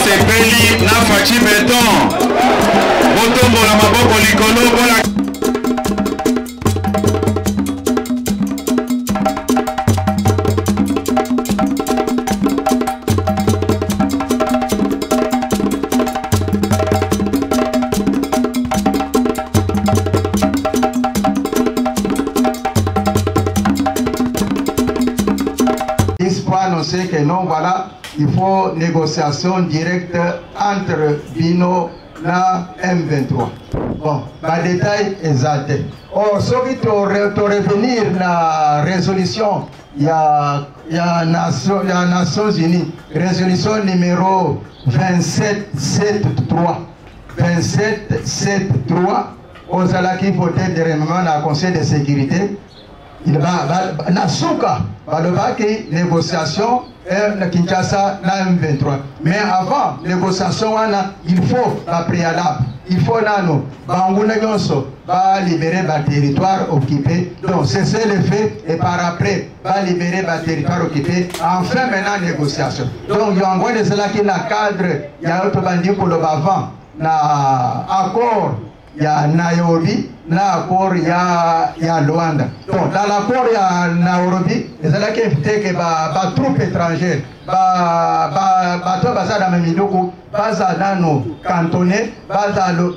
Tosepeli na Fachi Beton. Botombo la maboko likolo bona. Annoncer que non, voilà, il faut négociation directe entre Bino et M23. Bon, le détail exact. Or, ce qui doit revenir la résolution, il y a Nations Unies, résolution numéro 2773. 2773, aux alaki voté dernièrement dans le Conseil de sécurité. Il va Nasuka va le négociation Kinshasa na M23. Mais avant négociation il faut la préalable. Il faut nano Bangouna Yonso va libérer le territoire occupé. Donc c'est le fait et par après va libérer le territoire occupé. Enfin maintenant négociation. Donc il y a un de cela qui na cadre il y a autre bandit pour le avant na accord. Il y a Nairobi, l'accord il y a Luanda. Donc dans l'accord il y a Nairobi, c'est là qui invité que les troupes étrangères,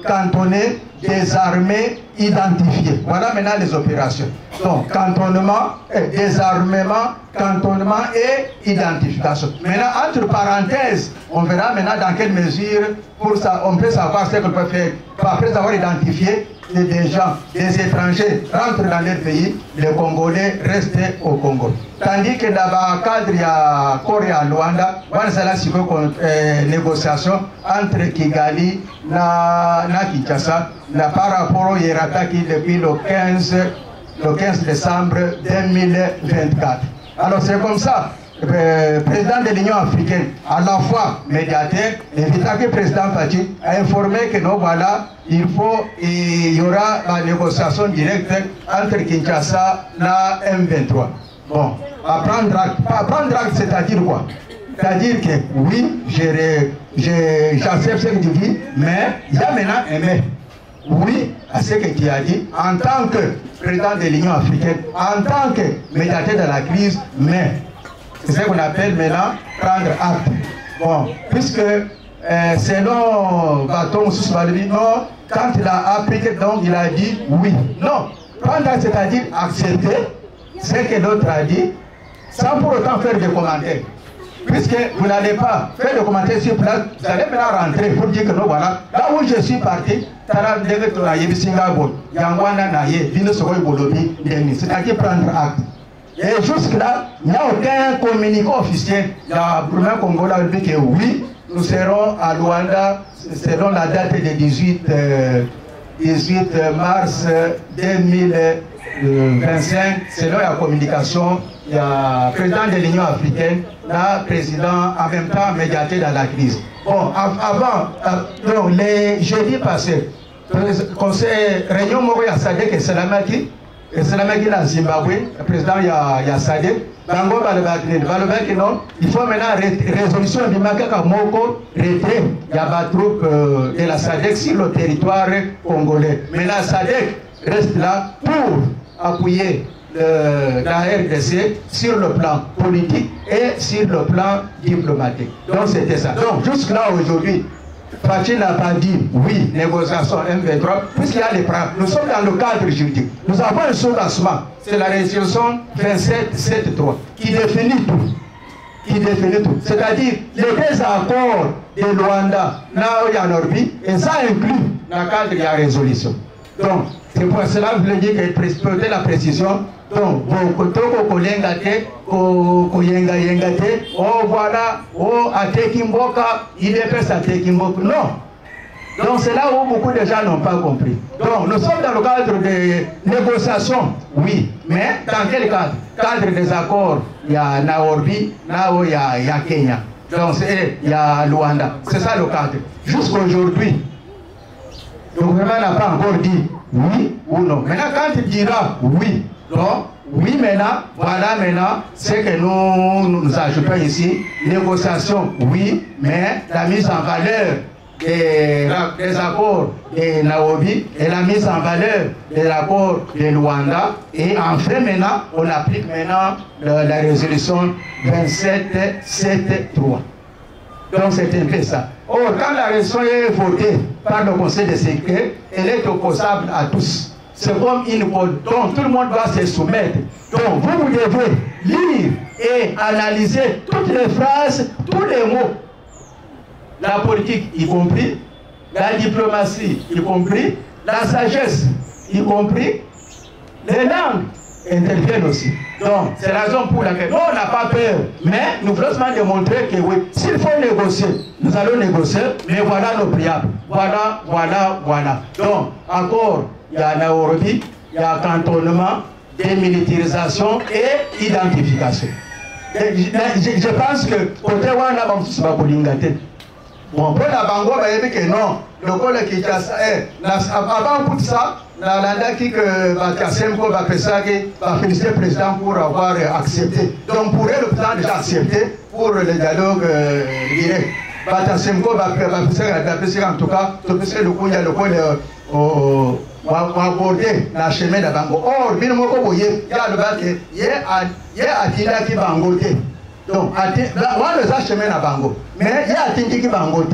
cantonné, désarmé, identifié. Voilà maintenant les opérations. Donc cantonnement, désarmement, cantonnement et identification. Maintenant, entre parenthèses, on verra maintenant dans quelle mesure pour ça, on peut savoir ce qu'on peut faire. Après avoir identifié des gens, des étrangers rentrent dans leur pays, les Congolais restent au Congo. Tandis que dans le cadre, il y a Corée à Luanda, on a une négociation entre Kigali et Kinshasa par rapport au Hirataki depuis le 15 décembre 2024. Alors c'est comme ça. Le président de l'Union africaine, à la fois médiateur, le président Fachi a informé que non, voilà, il y aura la négociation directe entre Kinshasa et M23. Bon, apprendre acte, c'est-à-dire quoi? C'est-à-dire que oui, j'accepte ce que tu dis, mais il y a maintenant un mais. Oui, à ce que tu as dit, en tant que président de l'Union africaine, en tant que médiateur de la crise, mais c'est ce qu'on appelle maintenant prendre acte. Bon, puisque selon Baton Soussoualoui, non, quand il a appliqué, donc il a dit oui. Non, prendre acte, c'est-à-dire accepter ce que l'autre a dit, sans pour autant faire des commentaires. Puisque vous n'allez pas faire de commentaires sur place, vous allez maintenant rentrer pour dire que non, voilà, là où je suis parti, c'est-à-dire prendre acte. Et jusque-là, il n'y a aucun communiqué officiel. Il y a le premier Congolais qui dit que oui, nous serons à Luanda selon la date de 18 mars 2025. Selon la communication, il y a le président de l'Union africaine, le président en même temps médiateur dans la crise. Bon, avant, les jeudis passés, le conseil réunion Moro à Sadek et Salamaki. Et c'est la même qui est en Zimbabwe, le président il y a Sadek, Bango Balobaki, non, il faut maintenant résolution du Makaka Moko, retrait, il y a des troupes de la Sadek sur le territoire congolais. Mais la Sadek reste là pour appuyer la RDC sur le plan politique et sur le plan diplomatique. Donc c'était ça. Donc jusque-là aujourd'hui, Fachi n'a pas dit oui, négociation M23, puisqu'il y a les preuves. Nous sommes dans le cadre juridique. Nous avons un sous-lancement. C'est la résolution 2773 qui définit tout. C'est-à-dire les deux accords de Luanda, Nao-Yanorbi, et ça inclut dans le cadre de la résolution. Donc, c'est pour cela que je voulais dire que peut-être la précision. Donc, oh voilà, oh Atekimboka, il est prêt à Atekimboka. Non. Donc c'est là où beaucoup de gens n'ont pas compris. Donc nous sommes dans le cadre des négociations, oui. Mais dans quel cadre? Cadre des accords, il y a Nairobi, Nao, il y a Kenya. Donc il y a Luanda. C'est ça le cadre. Jusqu'aujourd'hui, le gouvernement n'a pas encore dit oui ou non. Maintenant quand il dira oui, donc oui, maintenant, voilà maintenant ce que nous ajoutons ici. Négociation, oui, mais la mise en valeur des accords de Nairobi et la mise en valeur des accords de Luanda. Et enfin, maintenant, on applique maintenant la résolution 2773. Donc c'est un peu ça. Or, quand la résolution est votée par le Conseil de sécurité, elle est opposable à tous. C'est comme une code dont tout le monde doit se soumettre. Donc vous devez lire et analyser toutes les phrases, tous les mots. La politique y compris, la diplomatie y compris, la sagesse y compris, les langues interviennent aussi. Donc, c'est la raison pour laquelle nous, on n'a pas peur. Mais nous voulons seulement démontrer que oui, s'il faut négocier, nous allons négocier, mais voilà nos priables. Voilà, voilà, voilà. Donc, encore, il y a Nairobi, il y a cantonnement, démilitarisation et identification. Et je pense que côté Wana, on va pas. Bon, pour la Bango, il que non, le collègue qui a avant tout ça, la qui que Bakasemko va féliciter le président pour avoir accepté. Donc pour elle, le président a déjà accepté pour le dialogue direct. Bakasemko va féliciter en tout cas, le coup, il y a le coup aborder la chemin de Bango. Or, il y a le bac, il y a Atila qui Bango. Donc, moi, le chemin à Bango. Mais il y a Atindi qui Bango.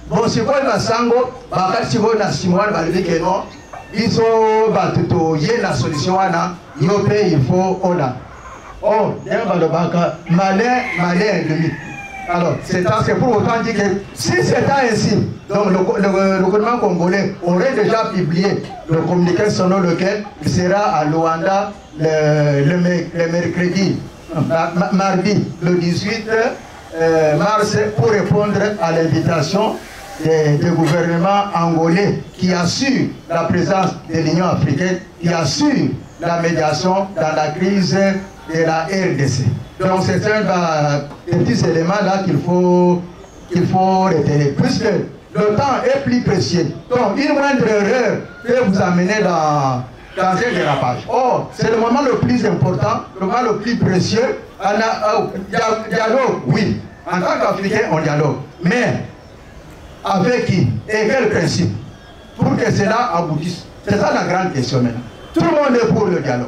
Bon, si vous avez Sango, si vous avez Simon, que non, ils ont battu la solution, il faut Ola. Or, il y a le bac, malin ennemi. Alors, c'est pour autant dire que si c'est ainsi, donc le gouvernement congolais aurait déjà publié le communiqué selon lequel il sera à Luanda le mercredi, mardi, le 18 mars, pour répondre à l'invitation du gouvernement angolais qui assure la présence de l'Union africaine, qui assure la médiation dans la crise de la RDC. Donc c'est un des petits éléments là qu'il faut retenir. Puisque le temps est plus précieux. Donc une moindre erreur peut vous amener dans un dérapage. Or, c'est le moment le plus important, le moment le plus précieux. Dialogue, oui. En tant qu'Africain, on dialogue. Mais avec qui et quel principe pour que cela aboutisse? C'est ça la grande question maintenant. Tout le monde est pour le dialogue.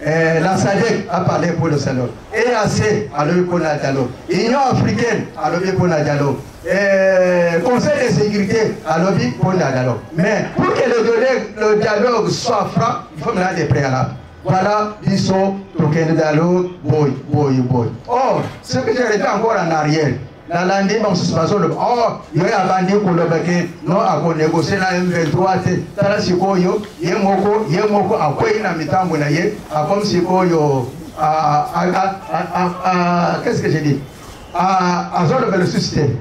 La SADC a parlé pour le dialogue. EAC a levé pour le dialogue. Union africaine a levé pour le dialogue. Conseil de sécurité a levé pour le dialogue. Mais pour que le dialogue soit franc, il faut maintenant des préalables. Voilà, ils sont token dialogue, boy. Or, ce que j'ai dit encore en arrière, la landing, il y a un bandit pour le bec, non, à négocier dans M23, Tarasikoyo, Yemoko, à quoi il a mis en monaye, à comme Sikoyo, qu'est-ce que j'ai dit? À zone de susciter.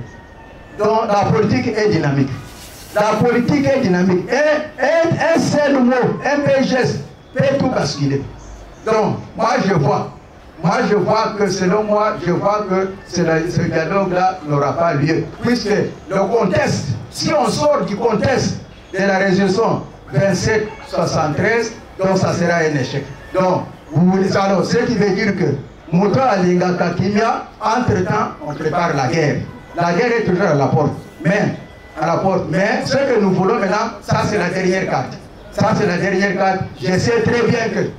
Donc, la politique est dynamique. La politique est dynamique. Un seul mot, un peu geste, peut tout basculer. Donc, moi je vois que selon moi, je vois que ce dialogue-là n'aura pas lieu. Puisque le contexte, si on sort du contexte de la résolution 2773, donc ça sera un échec. Donc, alors, ce qui veut dire que Mouto Alinga Kakimia, entre-temps, on prépare la guerre. La guerre est toujours à la porte. Mais ce que nous voulons maintenant, ça c'est la dernière carte. Ça c'est la dernière carte. Je sais très bien que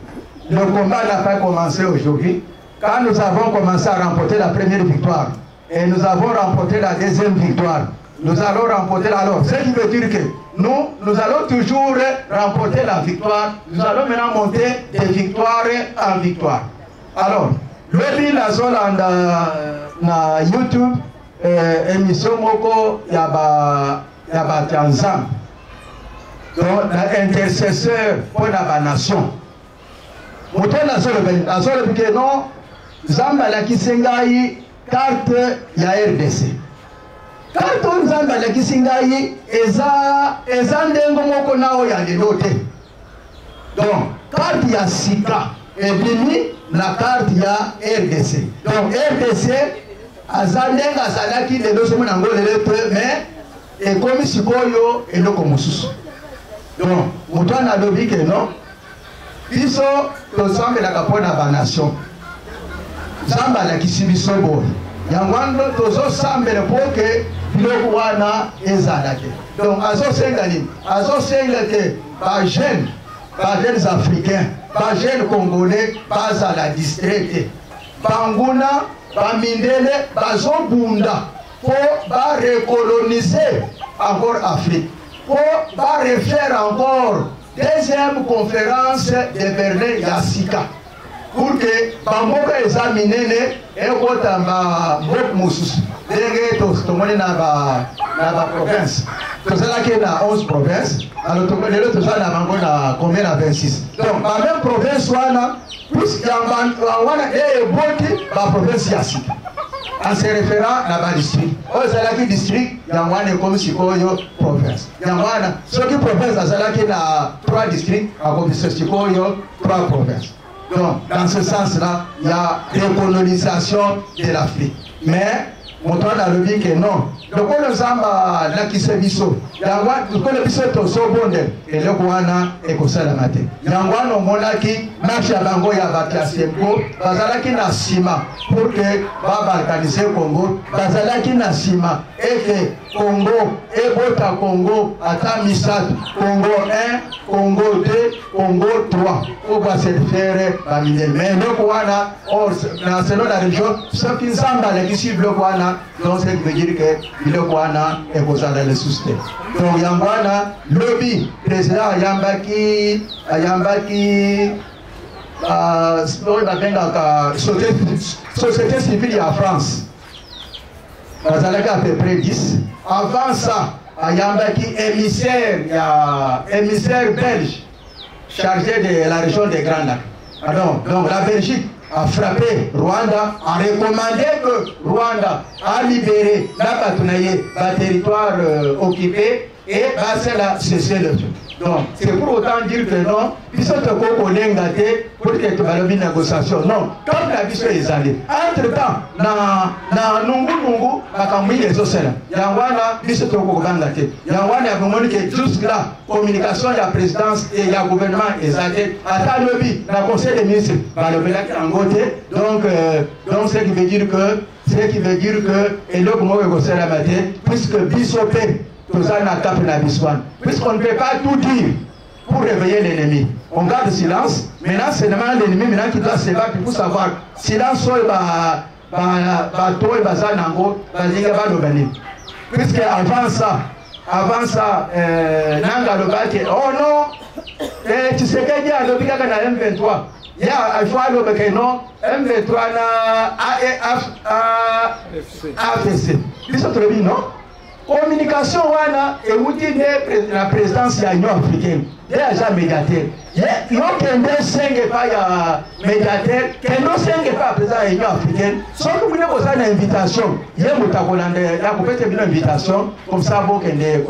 le combat n'a pas commencé aujourd'hui. Quand nous avons commencé à remporter la première victoire et nous avons remporté la deuxième victoire, nous allons remporter alors. Ce qui veut dire que nous allons toujours remporter la victoire. Nous allons maintenant monter de victoire en victoire. Alors, le la zone na YouTube, émission Moko Yaba Tianzam. Donc, l'intercesseur pour la nation. Moto na zone que non, Zamba la Kisengai, carte ya RDC. Carte Zamba la Kisengai, eza ndengo moko nao ya denote. Donc, carte ya Sika, et bini la carte ya RDC. Donc, RDC, azandenga azalaki de loso mona ngolele te, mais et comme sikoyo et loko mosusu. Donc, moto na lobi que non, biso tozambelaka mpona banation nzambe alakisi biso boye yango wana tozosambela mpo ke biloko wana ezala te. Donc azosenga nini? Azosenga ke bajeunes africains, bajeunes congolais bazala distrait te, banguna bamindele bazobunda mpo barecoloniser encore Afrique, mpo barefaire encore deuxième conférence de Berlin ya sika pour que bamboka eza minene ekota mboka mosusu ndenge tomoni na baprovince tozalaki na 11 province lelo toza na bango na combien na 26. Donc bameme province wana wana eboti baprovince ya sika en se référant na badistrict oyo ezalaki district yango wana ekomi sikoyo province. Yango wana soki province azalaki na 3 districts akomi sikoyo 3 provinces. Donc, dans ce sens-là, il y a décolonisation de l'Afrique. Mais, mon toit a le dit que non. Donc, on nous a dit que biso. Le biso est au second et le Kouana est au salamate. Yangwan, on a dit marche à Bango, il y a Batiasempo, Bazalaki na Sima, pour que va balkaniser le Congo, Bazalaki na Sima, et que Congo, et Bota Congo, Ata Misat, Congo 1, Congo 2, Congo 3, on va se faire baminer. Mais le Kouana, selon la région, ceux qui s'emballent qui suivent le Kouana, donc ça veut dire que le Kouana est posé dans le soutien. Donc Yangwana, lobby, président Ayambaki, société civile en France. Bazalaki à peu près 10. Avant ça, Ayambaki émissaire belge chargé de la région des Grands Lacs. Donc la Belgique a frappé Rwanda, a recommandé que Rwanda a libéré la Batunaye, le territoire occupé, et c'est là cesser le feu. Donc, c'est pour autant dire que non, il faut que pour que tu vas une négociation. Non, comme la mission est allée. Entre-temps, dans Nungu, il y a des choses. Il y a des choses il y a des jusque-là, communication, il y a présidence et il y a gouvernement est allé. À ta lobby, dans le conseil des ministres, donc, ce qui veut dire que, et là, comment on va la matin, puisque Bissopé, puisqu'on ne peut pas tout dire pour réveiller l'ennemi. On garde silence. Maintenant, c'est l'ennemi qui doit se battre pour savoir silence puisque avant ça, Nanga le oh non, tu sais qu'il y a le Bika na M23. Il y a le non, M23 na AFC. Ils sont très bien, non? Communication wana et outil de la présidence de l'Union africaine. Il y a déjà médiateur. Il y a un 5 pas médiateur, qui ne 5 pas président de l'Union africaine. Sauf que vous avez une invitation. Il y a une invitation, comme ça, vous avez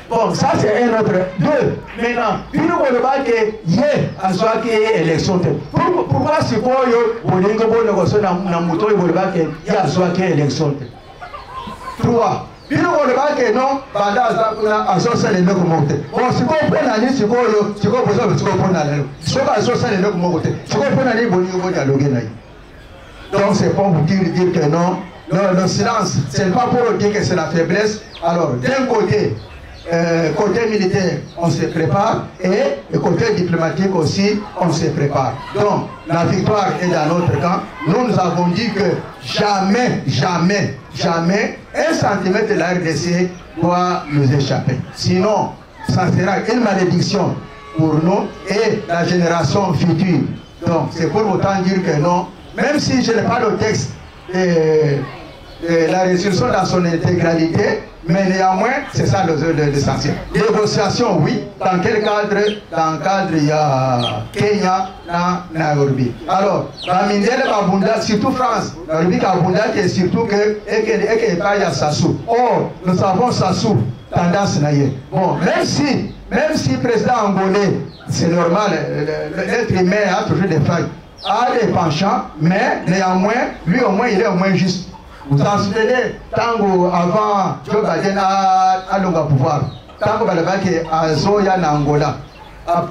bon, ça c'est un autre. Deux, maintenant, puis nous voulons pas que hier, en soit qu'il y ait élection. Pourquoi c'est quoi, vous voulez que vous négociez dans le mouton, vous voulez pas qu'il y ait soit qu'il y ait élection. Trois. Il nous voit que non, pendant à sortir les locaux montés. Bon, si vous prenez la liste, si vous prenez la liste, si vous sortir les locaux montés, si vous prenez la liste, vous dialoguer. Donc, c'est pour vous dire que non, le silence, ce n'est pas pour dire que c'est la faiblesse. Alors, d'un côté, côté militaire, on se prépare et côté diplomatique aussi, on se prépare. Donc, la victoire est dans notre camp. Nous avons dit que jamais, un centimètre de la RDC doit nous échapper. Sinon, ça sera une malédiction pour nous et la génération future. Donc, c'est pour autant dire que non, même si je n'ai pas le texte de la résolution dans son intégralité, mais néanmoins, c'est ça l'essentiel. Négociation, oui. Dans quel cadre? Dans le cadre, il y a Kenya, Nairobi. Alors, Bamindele Babunda, surtout France, Nairobi Babunda, qui est surtout que, et il y a Sassou. Or, nous savons Sassou, tendance naïe. Bon, même si le président angolais, c'est normal, l'être humain a toujours des failles, a des penchants, mais néanmoins, lui au moins, il est au moins juste. Vous en souvenez, tant avant Joe Biden a le pouvoir, tant que Balabaki a Zoya en Angola,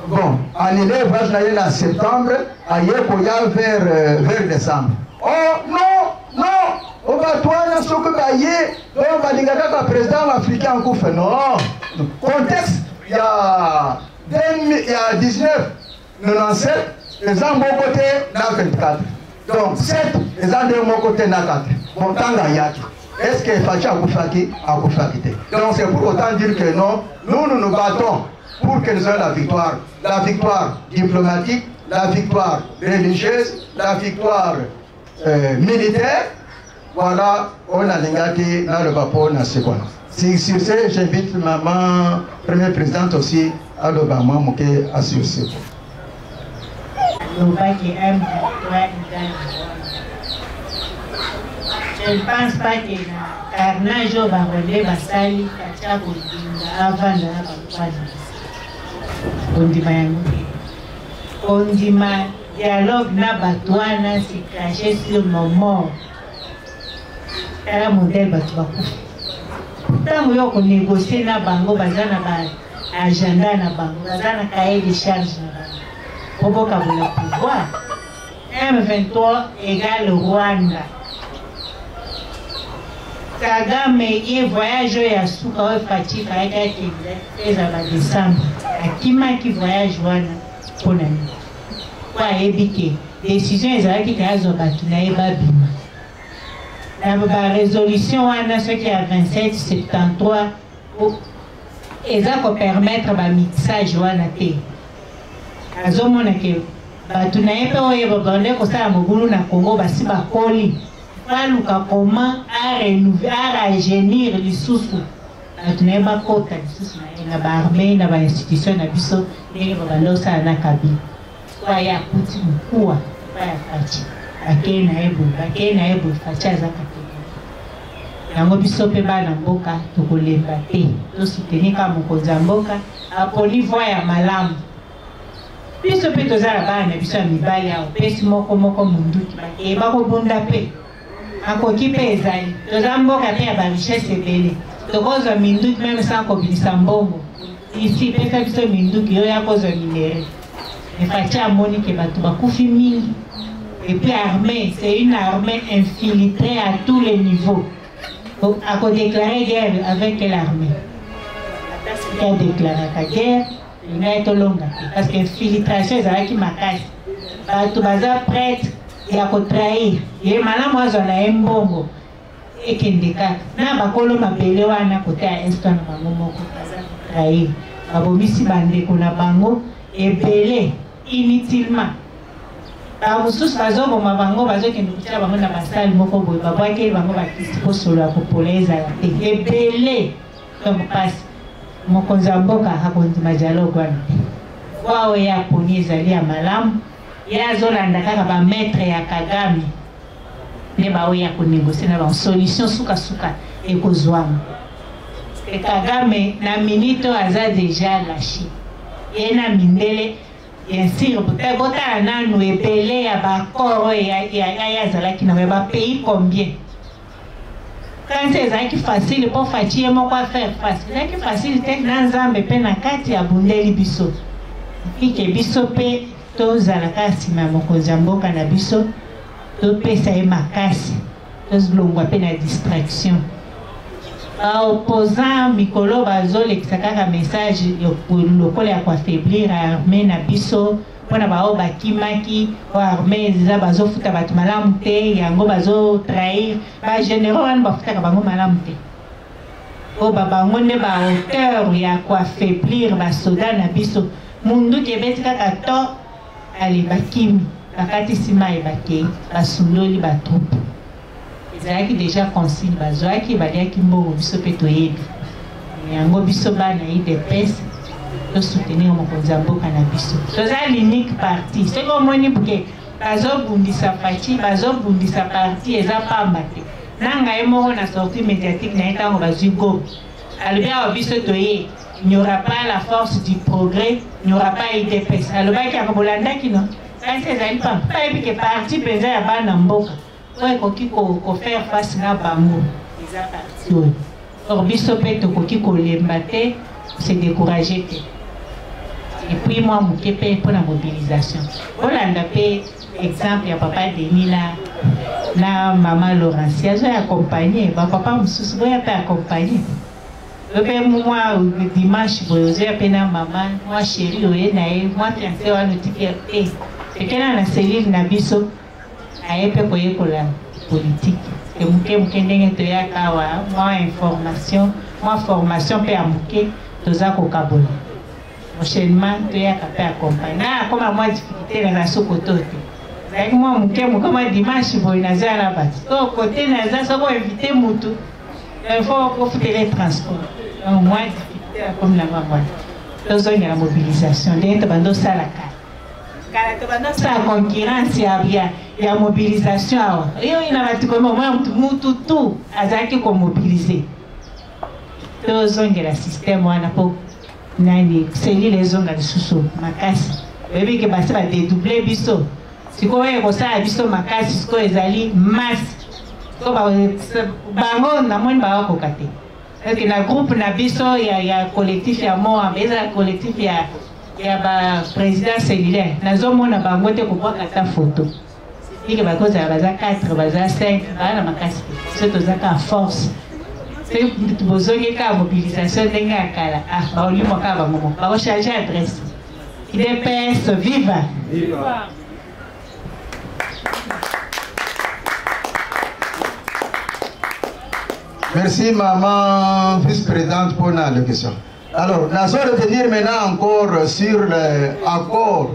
bon, en élèvage en septembre, vers décembre. Oh non, on va toi dans ce que on va dire que le président africain en fait. Non, contexte, il y a 1997, les gens de mon côté, dans 24. Donc 7, les gens de mon côté, dans 4. Bon, tant d'ayaki. Est-ce que Facha Akoufaki a Akoufaki? Donc c'est pour autant dire que non, nous nous battons pour que nous ayons la victoire. La victoire diplomatique, la victoire religieuse, la victoire militaire. Voilà, on a l'ingati dans le vapeur dans ce coin. Sur ce, j'invite maman, première présidente aussi, à l'Obama, Mouké, à sur ce. Je ne pense pas que le carnage va relever Basali, Katia, avant de on dit dialogue na batouana c'est caché sur nos morts. C'est un modèle batouakou. Tant que vous négociez na bango, bazana ba agenda na bango, bazana cahier de charge na bango. Pour le pouvoir. M23 égale Rwanda. Kagame ye voyage ya suka wa fatika eka keza ba décembre akima ki voyage wana pona ni kwa ebike décision ezalaki kazo batu na eba bima na ba résolution wana ce qui a 2773 eza ko permettre ba mixage wana te azomona ke batu na eba oyo bande ko sala mogulu na Congo basi ba koli comment à renouveler, à rajeunir les sous-sous. Tu n'as pas côté les sous-sous. Il y a l'armée, il y a l'institution, il y a biso, il y a l'osa, il y a kabi. Soit il y a petit beaucoup, il y a fachi. Ake na ebo, fachi azakate. Yango biso pe ba na mboka, tokolemba te. To soutenir ka mokonzi mboka, aponi voix ya malamu. Biso pe tozala ba na biso mibali ya pesi moko munduki ba ke ba ko bunda pe. Akoki pe ezali tozamboka pe ya ba richesse ebele tokozwa minduki même sans kobimisa mbongo ici pesa biso minduki oyo akozwa minere efaci amoni ke bato bakufi mingi et puis armée c'est une armée infiltrée à tous les niveaux akodéclarer guerre avec quelle armée qui a déclaré la guerre linga etolonga parce que infiltration ezalaki makasi bato baza prêtre et à trahir et malamu azo na embongo ekendeka na bakolo mabele wana côté à instant na bango moko trahir babomisi bandeko na bango ebele inutilement ba mususu bazoboma bango bazokende kutila bango na basali moko boye babwaki bango bakisi posolo ya kopoleza te ebele comme passe mokonzi mboka hakondima dialogue wana wao ya poni ezali ya malamu ya zolanda kaka ba maître ya Kagame ne ba oya ko négocier na ba solution suka ekozwama e Kagame na minito aza déjà lâché et na mindele bien sûr peut-être bota nanu ebele ya ba koro ya zalaki na ba pays combien quand c'est ça qui facile pour fatie moko faire face c'est qui facile tek na nzambe pe na kati ya bundeli biso ike biso pe tozalaka nsima ya mokonzi ya mboka na biso topesa ye makasi tozolongwa mpe na distraction baopposant mikolo bazolekisa kaka message lokola ya koaffaiblir armée na biso mpona bao bakimaki o armée eza bazofuta bato malamu te yango bazotrahir bagénéraux wana bafutaka bango malamu te o babango nde bahauteur ya koaffaiblir basoda na biso munduki ebeti kaka to ali bakimi bakati sima ebake basundoli batroupe ezalaki déjà consigne bazwaki baliaki mbongo biso mpe toyebi yango biso bana IDPS tosoutenir mokonzi ya mboka na biso toza l'unique parti soki omoni buke bazobundisa faci bazobundisa parti eza pamba te na ngai moko na sortie médiatique na ye ntango bazwi gobe alobi awa biso toye il n'y aura pas la force du progrès, il n'y aura pas IDPS. Alors, il y a un Bolanda non? Quand c'est un pas, il y a parti pesé à Banamboka. Il faut faire face à Bango. Or, Bissopet, il faut se décourager. Et appui moi moke pe pour la mobilisation. Olanda pe exemple ya papa Denis na maman Laurentia j'ai accompagné ba papa mususu boya pe accompagné. Pe moi dimanche boya pe na maman moi chérie oye na e moi fiancé wa notiki e ekena na cellule na biso ayepe koye kola politique et muke ndenge to ya kawa moi information moi formation pe amuke toza ko kabola prochainement to ya ka accompagner na comme moi difficulté na sokoto te avec moi muke comme dimanche boy na za na bat to côté na za so ko inviter mutu il faut profiter les transports donc moi difficulté comme la maman tozo la mobilisation de bando sala sa concurrence ya mobilisation awa iyo ina batu koma mwa mutu tu azaki ko mobiliser tozongela système wana po nani cellule ezonga lisusu makasi bebi ke basi ba dédoubler biso sikoyo kosala biso makasi sikoyo ezali masse ko bango namoni bakokoka te parce que na groupe na biso ya collectif ya moa beza collectif ya ba président cellulaire nazomona bango te kobwaka ata photo ike bakozala baza 4 baza 5 bana makasi so tozaka force c'est bozongi ka mobilisation ndenge ya kala baolimo ka bangomo bakochange adresse IDPS viva Merci maman vice-présidente pour la question. Alors, nous allons revenir maintenant encore sur l'accord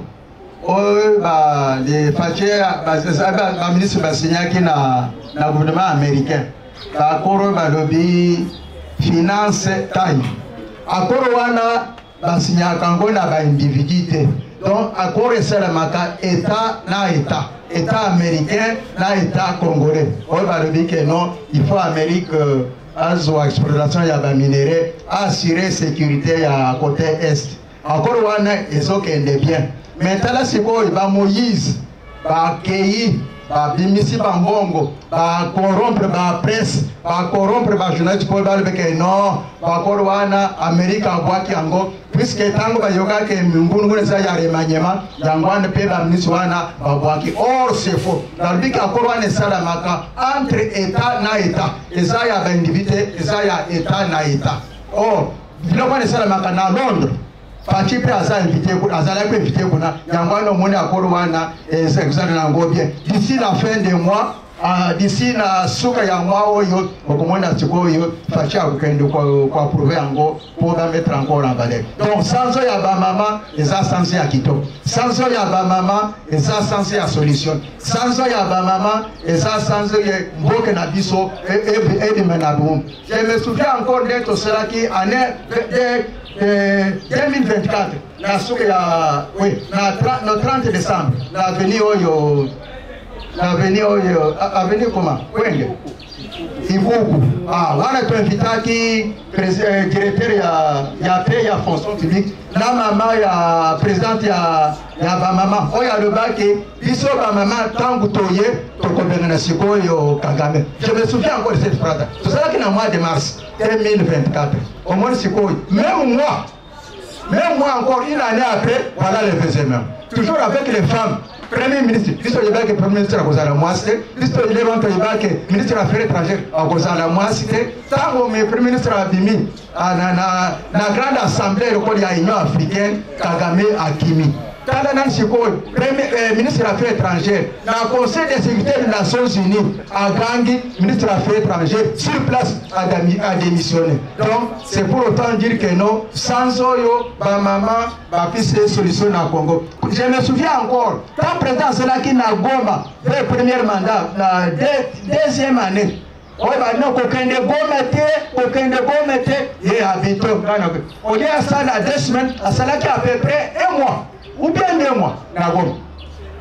les le ministre Bassignaki na gouvernement américain. L'accord lobby finance taille. Accord wana Bassignaka ngona ba individualité. Donc accord c'est le maka état na état. État américain na état congolais. On va dire que non, il faut Amérique azo exploitation ya ba minéraux assurer sécurité à côté est encore wana ezokende bien maintenant siko ba Moïse ba Kei ba bimisi ba mbongo ba corrompre ba presse ba corrompre ba journaliste pour ba lebeke non ba wana Amérique abwaki ango puisque tango ba yoka ke mbunu ngune sa ya remanyema yangwana pe ba ministre wana babwaki or c'est faux dans le but encore wana sala maka entre état na état eza ya ba individualité eza ya état na état or bilo wana sala maka na Londres Pachi pe aza invité pour azala pe invité kuna yangwana moni akoro wana exactement na ngo bien d'ici la fin de mois d'ici na suka ya mois oyo okomona tiko yo fachi akukende kwa prouver ango pour mettre encore en valeur donc sans ya ba mama eza sans ya kito sans ya ba mama eza sans ya solution sans ya ba mama eza sans ya mboke na biso et de menabum je me souviens encore d'être cela qui année 2024 na suka ya oui na 30 décembre na avenue oyo avenue comment Wenge Ibuku wana tuinvitaki directeur ya paix ya fonction publique na mama ya présidente ya ba mama oya le baki biso ba mama tangu toye tokobenga na sikoyo Kagame. Je me souviens encore de cette phrase c'est ça qui na mois de mars 2024 au moins sikoyo même moi encore une année après voilà l'événement toujours avec les femmes Premier ministre, l'histoire de Premier ministre a causé la moitié, l'histoire de ministre des Affaires étrangères a causé la moitié, tant que le Premier ministre a bimi, la grande assemblée de l'Union africaine, Kagame Akimi. Quand le ministre des Affaires étrangères, le Conseil de sécurité des Nations Unies a gagné le ministre des Affaires étrangères sur place a démissionné. Donc, c'est pour autant dire que non, sans oyo, ma maman, ma fille, c'est solution au Congo. Je me souviens encore, quand le président Zelaki n'a Goma, le premier mandat, la deuxième année, on va dire qu'aucun de Gomete est habité. On est à ça à 2 semaines, à ça qui à peu près 1 mois. Ou bien 2 mois,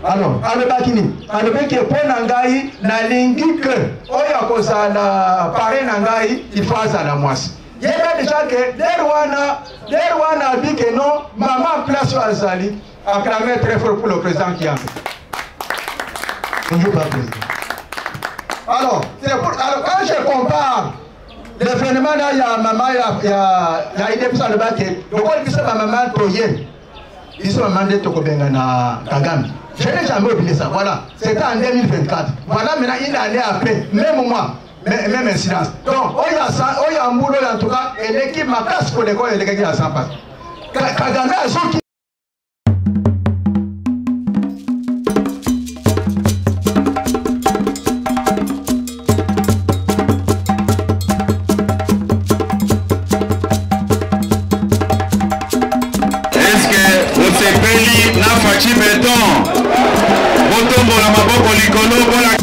alors, alobaki pour nangai na lingi que oya kozala pare nangai il faut azala mwasi. Yeba déjà que derwana dit que non, maman place azali acclamé très fort pour le président qui a fait. Bonjour président. Alors, quand je compare l'événement là, il y a maman, il y a idée pour ça le bac, donc on dit ça maman toye. ils ont demandé Tokobenga na Kagame. Je n'ai jamais oublié ça. Voilà, c'était en 2024. Voilà, maintenant une année après, même moi, même incidence. Donc, il y a un boulot en tout cas, et l'équipe m'a cassé pour l'école et l'équipe à 100 passes. Kagame a sorti. Osepeli na faci beton botombola maboko likolo bola